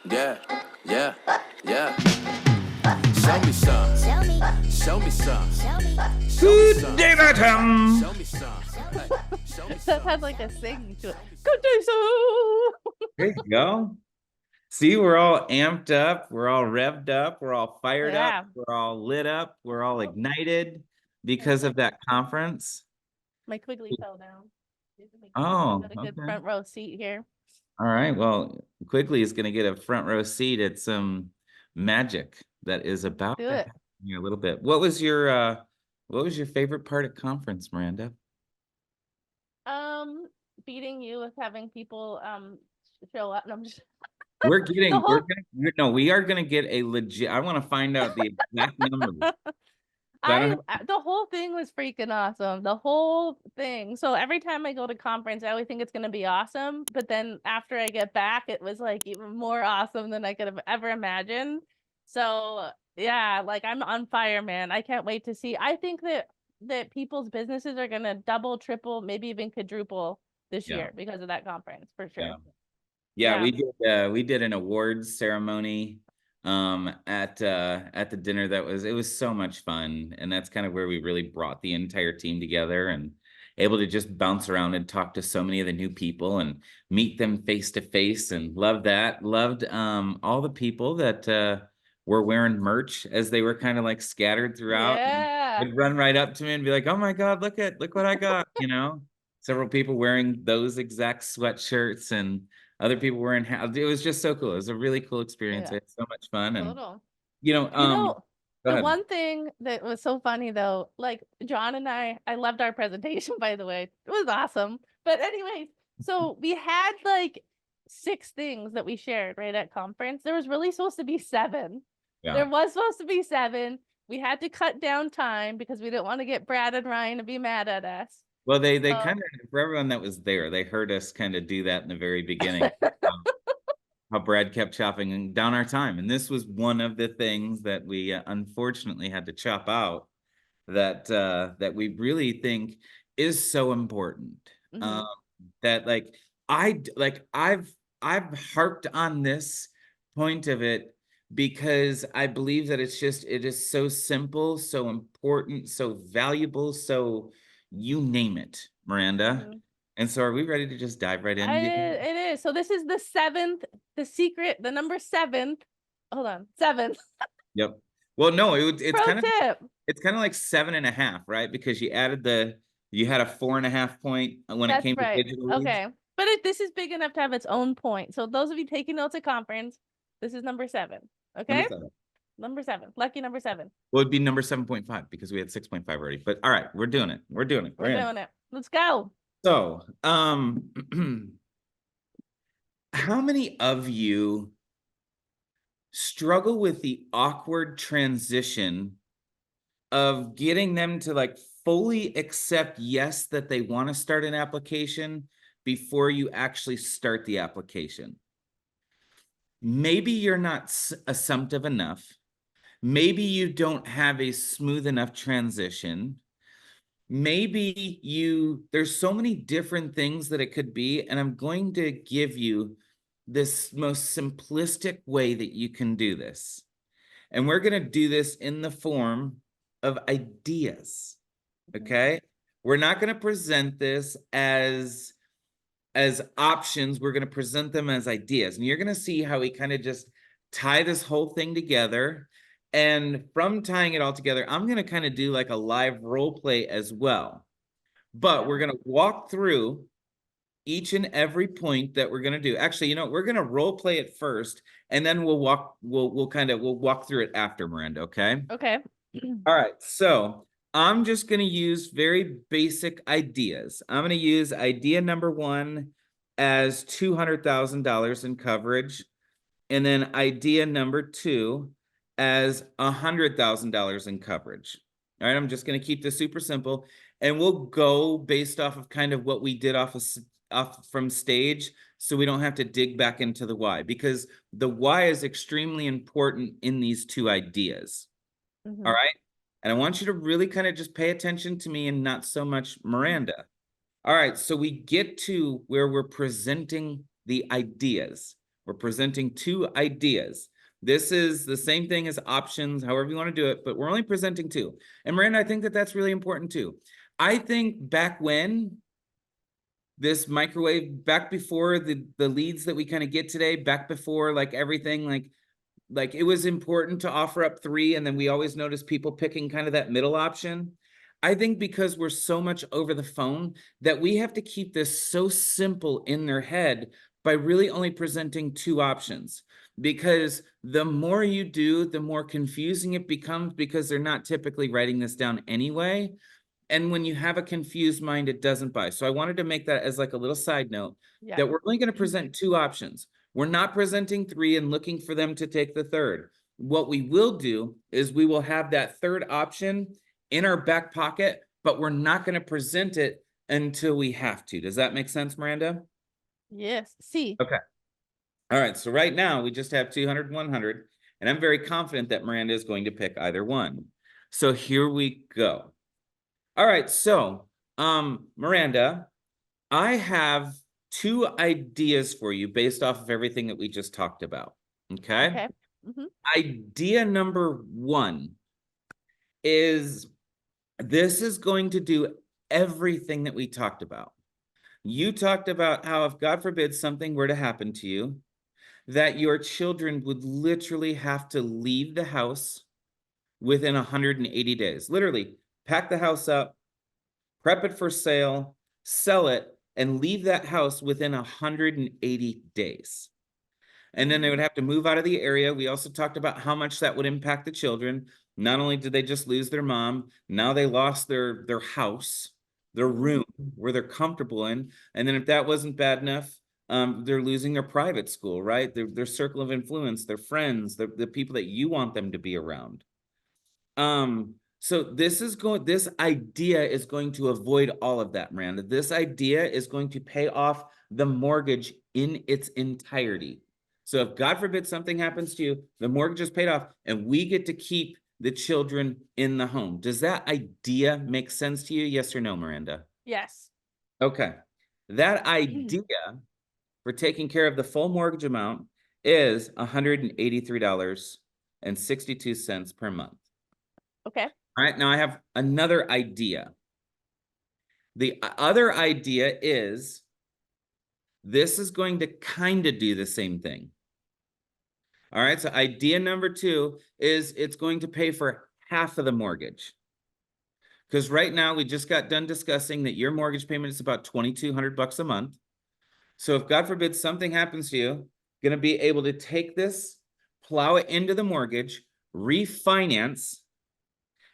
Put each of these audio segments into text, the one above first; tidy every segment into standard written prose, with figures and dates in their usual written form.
Yeah, yeah, yeah. Show me some. Show me some. Good day, madam. Show me some. Hey, show me That some. had like a sing to it. Good day, so. There you go. See, we're all amped up. We're all revved up. We're all fired Yeah. up. We're all lit up. We're all ignited because of that conference. My Quigley fell down. Oh, Got a good okay. front row seat here. All right. Well, Quigley is going to get a front row seat at some magic that is about Do to it. happen here a little bit. What was your favorite part of conference, Miranda? Beating you with having people show up. No, I'm just We're getting, The whole- we are gonna get a legit, I want to find out the exact number. the whole thing was freaking awesome. The whole thing. So every time I go to conference, I always think it's gonna be awesome. But then after I get back, it was like even more awesome than I could have ever imagined. So yeah, like I'm on fire, man. I can't wait to see. I think that people's businesses are gonna double, triple, maybe even quadruple this year because of that conference for sure. Yeah, we did an awards ceremony at the dinner. It was so much fun, and that's kind of where we really brought the entire team together and able to just bounce around and talk to so many of the new people and meet them face to face, and loved all the people that were wearing merch as they were kind of like scattered throughout. Yeah. They'd run right up to me and be like, "Oh my God, look what I got," you know. Several people wearing those exact sweatshirts and other people wearing it was just so cool. It was a really cool experience. Yeah. I had so much fun. And Total. go The ahead. one thing that was so funny though, like John and I loved our presentation, by the way. It was awesome. But anyways, so we had like 6 things that we shared right at conference. There was really supposed to be 7. Yeah. There was supposed to be 7. We had to cut down time because we didn't want to get Brad and Ryan to be mad at us. Well, they kind of, for everyone that was there, they heard us kind of do that in the very beginning. How Brad kept chopping down our time. And this was one of the things that we unfortunately had to chop out that we really think is so important. That I've harped on this point of it because I believe that it is so simple, so important, so valuable, so you name it, Miranda. And so are we ready to just dive right in? It is. So this is the 7th, the secret, the number 7th. Hold on, 7th. Yep. Well, no, it's kind of tip. It's kind of like 7.5, right? Because you had a 4.5 point when it came to digital leads. Okay. But this is big enough to have its own point. So those of you taking notes at conference, this is number 7. Okay. Number 7. Lucky number 7. Well, it'd be number 7.5 because we had 6.5 already. But all right, we're doing it. We're doing it. We're doing it. Let's go. So, how many of you struggle with the awkward transition of getting them to like fully accept yes that they want to start an application before you actually start the application? Maybe you're not assumptive enough. Maybe you don't have a smooth enough transition. Maybe there's so many different things that it could be, and I'm going to give you this most simplistic way that you can do this. And we're going to do this in the form of ideas, okay? We're not going to present this as options. We're going to present them as ideas. And you're going to see how we kind of just tie this whole thing together. And from tying it all together, I'm going to kind of do like a live role play as well. But we're going to walk through each and every point that we're going to do. Actually, we're going to role play it first, and then we'll walk through it after, Miranda, okay? Okay. All right. So I'm just going to use very basic ideas. I'm going to use idea number 1 as $200,000 in coverage. And then idea number 2 as $100,000 in coverage. All right, I'm just going to keep this super simple, and we'll go based off of kind of what we did off from stage, so we don't have to dig back into the why, because the why is extremely important in these 2 ideas. All right, and I want you to really kind of just pay attention to me and not so much Miranda. All right, so we get to where we're presenting the ideas. We're presenting 2 ideas. This is the same thing as options, however you want to do it, but we're only presenting 2. And Miranda, I think that that's really important too. I think back when this microwave, back before the leads that we kind of get today, back before like everything, like it was important to offer up 3, and then we always notice people picking kind of that middle option. I think because we're so much over the phone that we have to keep this so simple in their head by really only presenting 2 options. Because the more you do, the more confusing it becomes, because they're not typically writing this down anyway. And when you have a confused mind, it doesn't buy. So I wanted to make that as like a little side note, that we're only going to present 2 options. We're not presenting 3 and looking for them to take the third. What we will do is we will have that third option in our back pocket, but we're not going to present it until we have to. Does that make sense, Miranda? Yes. See. Okay. All right. So right now we just have 200 and 100, and I'm very confident that Miranda is going to pick either one. So here we go. All right. So, Miranda, I have 2 ideas for you based off of everything that we just talked about. Okay. Okay. Idea number 1 is, this is going to do everything that we talked about. You talked about how if God forbid something were to happen to you, that your children would literally have to leave the house within 180 days. Literally, pack the house up, prep it for sale, sell it, and leave that house within 180 days. And then they would have to move out of the area. We also talked about how much that would impact the children. Not only did they just lose their mom, now they lost their house, their room where they're comfortable in. And then if that wasn't bad enough, they're losing their private school, right? Their circle of influence, their friends, the people that you want them to be around. So this idea is going to avoid all of that, Miranda. This idea is going to pay off the mortgage in its entirety. So if God forbid something happens to you, the mortgage is paid off and we get to keep the children in the home. Does that idea make sense to you? Yes or no, Miranda? Yes. Okay. That idea for taking care of the full mortgage amount is $183.62 per month. Okay. All right, now I have another idea. The other idea is, this is going to kind of do the same thing. All right, so idea number 2 is it's going to pay for half of the mortgage. Because right now we just got done discussing that your mortgage payment is about $2,200 a month. So if God forbid something happens to you, going to be able to take this, plow it into the mortgage, refinance,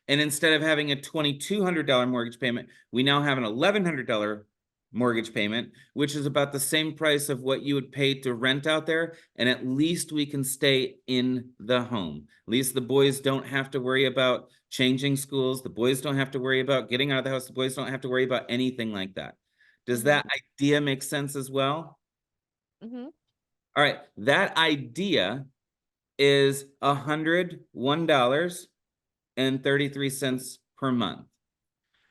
and instead of having a $2,200 mortgage payment, we now have an $1,100 mortgage payment, which is about the same price of what you would pay to rent out there. And at least we can stay in the home. At least the boys don't have to worry about changing schools. The boys don't have to worry about getting out of the house. The boys don't have to worry about anything like that. Does that idea make sense as well? All right. That idea is $101.33 per month.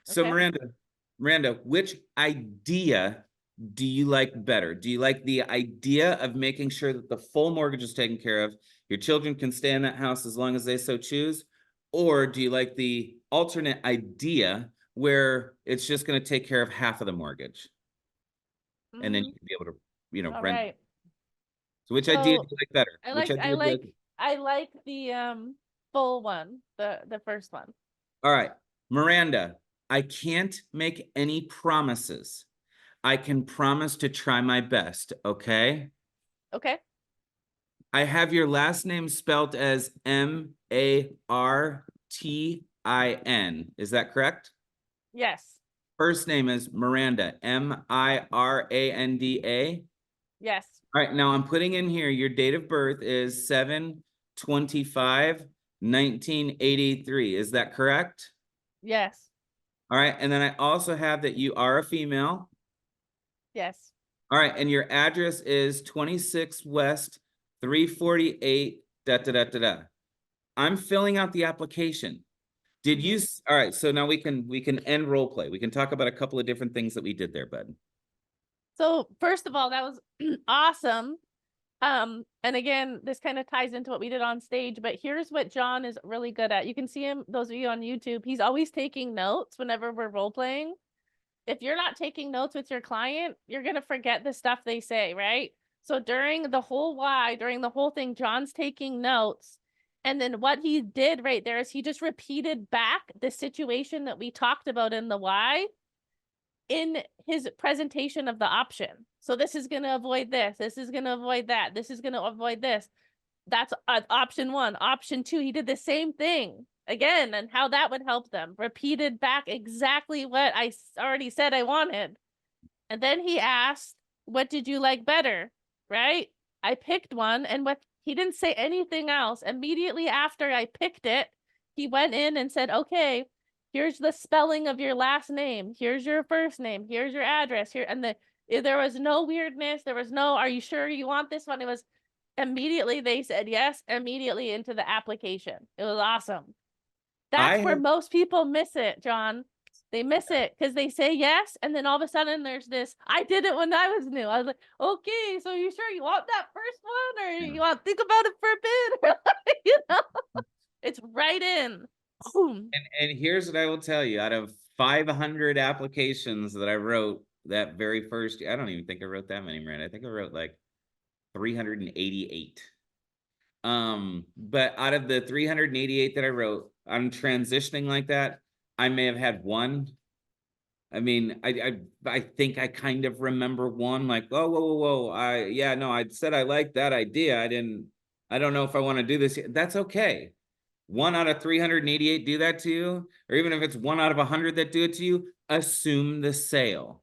So Miranda, which idea do you like better? Do you like the idea of making sure that the full mortgage is taken care of, your children can stay in that house as long as they so choose? Or do you like the alternate idea where it's just going to take care of half of the mortgage? And then you can be able to, rent. Right. So which idea do you like better? I like the full one, the first one. All right, Miranda, I can't make any promises. I can promise to try my best, okay? Okay. I have your last name spelled as Martin. Is that correct? Yes. First name is Miranda, Miranda. Yes. All right, now I'm putting in here your date of birth is 7/25/1983. Is that correct? Yes. All right, and then I also have that you are a female. Yes. All right, and your address is 26 West 348 . I'm filling out the application. Did you? All right, so now we can end role play. We can talk about a couple of different things that we did there, bud. So first of all, that was awesome. And again, this kind of ties into what we did on stage, but here's what John is really good at. You can see him, those of you on YouTube, he's always taking notes whenever we're role playing. If you're not taking notes with your client, you're going to forget the stuff they say, right? So during the whole thing, John's taking notes. And then what he did right there is he just repeated back the situation that we talked about in the why in his presentation of the option. So this is going to avoid this. This is going to avoid that. This is going to avoid this. That's option 1. Option 2, he did the same thing again, and how that would help them. Repeated back exactly what I already said I wanted. And then he asked, what did you like better? Right? I picked one, and he didn't say anything else. Immediately after I picked it, he went in and said, okay, here's the spelling of your last name. Here's your first name. Here's your address. Here, and there was no weirdness. There was no, are you sure you want this one? It was immediately they said yes, immediately into the application. It was awesome. That's where most people miss it, John. They miss it because they say yes, and then all of a sudden there's this, I did it when I was new. I was like, okay, so you sure you want that first one, or you want to think about it for a bit? You know, it's right in. Boom. And here's what I will tell you. Out of 500 applications that I wrote that very first, I don't even think I wrote that many, Miranda. I think I wrote like 388. But out of the 388 that I wrote, I'm transitioning like that, I may have had one. I mean, I think I kind of remember one, like, oh, whoa. I said I liked that idea. I don't know if I want to do this. That's okay. 1 out of 388 do that to you, or even if it's 1 out of 100 that do it to you, assume the sale.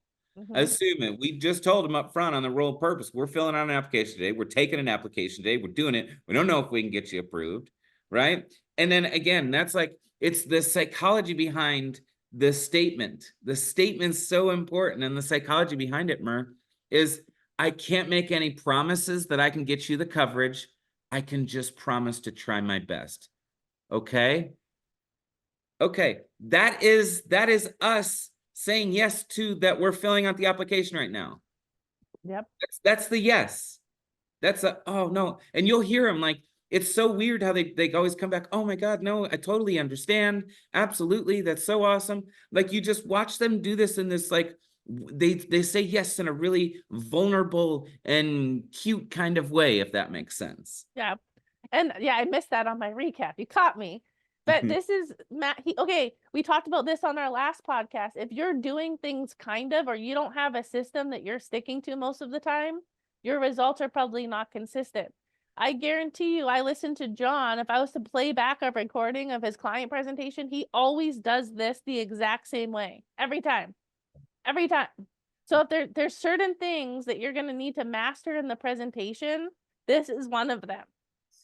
Assume it. We just told them up front on the role of purpose. We're filling out an application today. We're taking an application today. We're doing it. We don't know if we can get you approved, right? And then again, that's like, it's the psychology behind the statement. The statement's so important, and the psychology behind it, Mer, is I can't make any promises that I can get you the coverage. I can just promise to try my best. Okay? Okay. That is us saying yes to that. We're filling out the application right now. Yep. That's the yes. That's a, oh no. And you'll hear them like, it's so weird how they always come back. Oh my God, no, I totally understand. Absolutely. That's so awesome. Like, you just watch them do this in this, like, they say yes in a really vulnerable and cute kind of way, if that makes sense. Yeah. And yeah, I missed that on my recap. You caught me. But this is Matt. Okay, we talked about this on our last podcast. If you're doing things kind of, or you don't have a system that you're sticking to most of the time, your results are probably not consistent. I guarantee you, I listened to John. If I was to play back a recording of his client presentation, he always does this the exact same way. Every time. Every time. So if there's certain things that you're going to need to master in the presentation, this is one of them.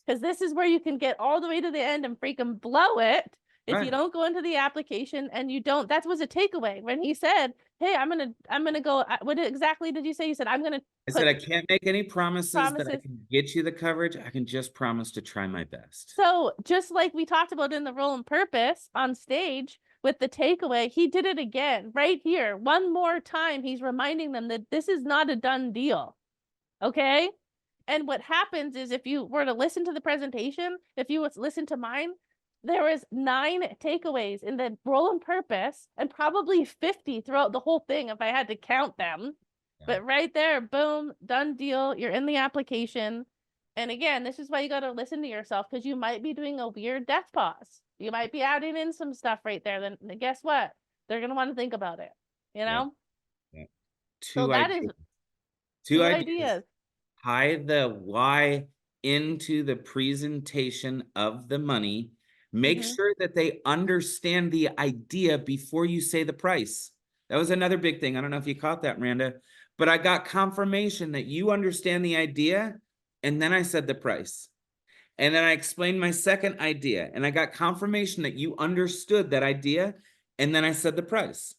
Because this is where you can get all the way to the end and freaking blow it if you don't go into the application and you don't. That was a takeaway when he said, hey, I'm gonna go. What exactly did you say? You said, I said, I can't make any promises that I can get you the coverage. I can just promise to try my best. So just like we talked about in the role and purpose on stage with the takeaway, he did it again right here. One more time, he's reminding them that this is not a done deal. Okay? And what happens is, if you were to listen to the presentation, if you would listen to mine, there was 9 takeaways in the role and purpose, and probably 50 throughout the whole thing if I had to count them. Yeah. But right there, boom, done deal. You're in the application. And again, this is why you got to listen to yourself, because you might be doing a weird death pause. You might be adding in some stuff right there. Then guess what? They're going to want to think about it, you know? Yeah. So that is two ideas. Tie the why into the presentation of the money. Make sure that they understand the idea before you say the price. That was another big thing. I don't know if you caught that, Miranda, but I got confirmation that you understand the idea, and then I said the price. And then I explained my second idea, and I got confirmation that you understood that idea, and then I said the price.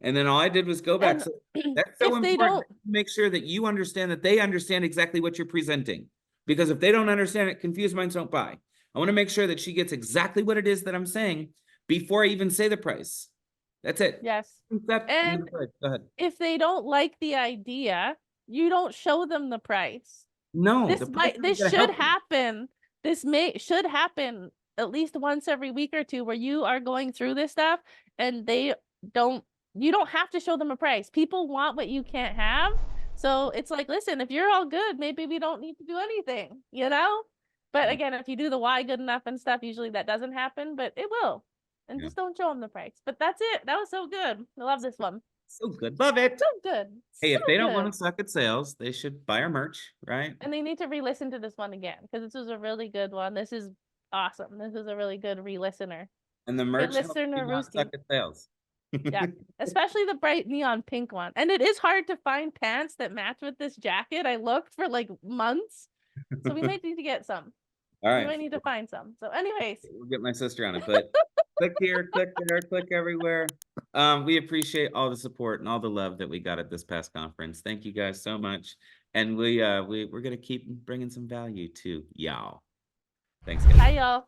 And then all I did was go back. So that's so important. Make sure that you understand that they understand exactly what you're presenting. Because if they don't understand it, confused minds don't buy. I want to make sure that she gets exactly what it is that I'm saying before I even say the price. That's it. Yes. And go ahead. If they don't like the idea, you don't show them the price. No, This the price isn't this gonna should help you. happen. This should happen at least once every week or two where you are going through this stuff and you don't have to show them a price. People want what you can't have. So it's like, listen, if you're all good, maybe we don't need to do anything, you know? But again, if you do the why good enough and stuff, usually that doesn't happen, but it will. And just don't show them the price. But that's it. That was so good. I love this one. So good. Love it. So good. Hey, if So they don't good. want to suck at sales, they should buy our merch, right? And they need to re-listen to this one again because this was a really good one. This is awesome. This is a really good re-listener. And the merch helps you listener, not suck at sales. Yeah, especially the bright neon pink one. And it is hard to find pants that match with this jacket. I looked for like months. So we might need to get some. All right. We might need to find some. So anyways. We'll get my sister on it, but click here, click there, click everywhere. We appreciate all the support and all the love that we got at this past conference. Thank you guys so much. And we're gonna keep bringing some value to y'all. Thanks, guys. Bye, y'all.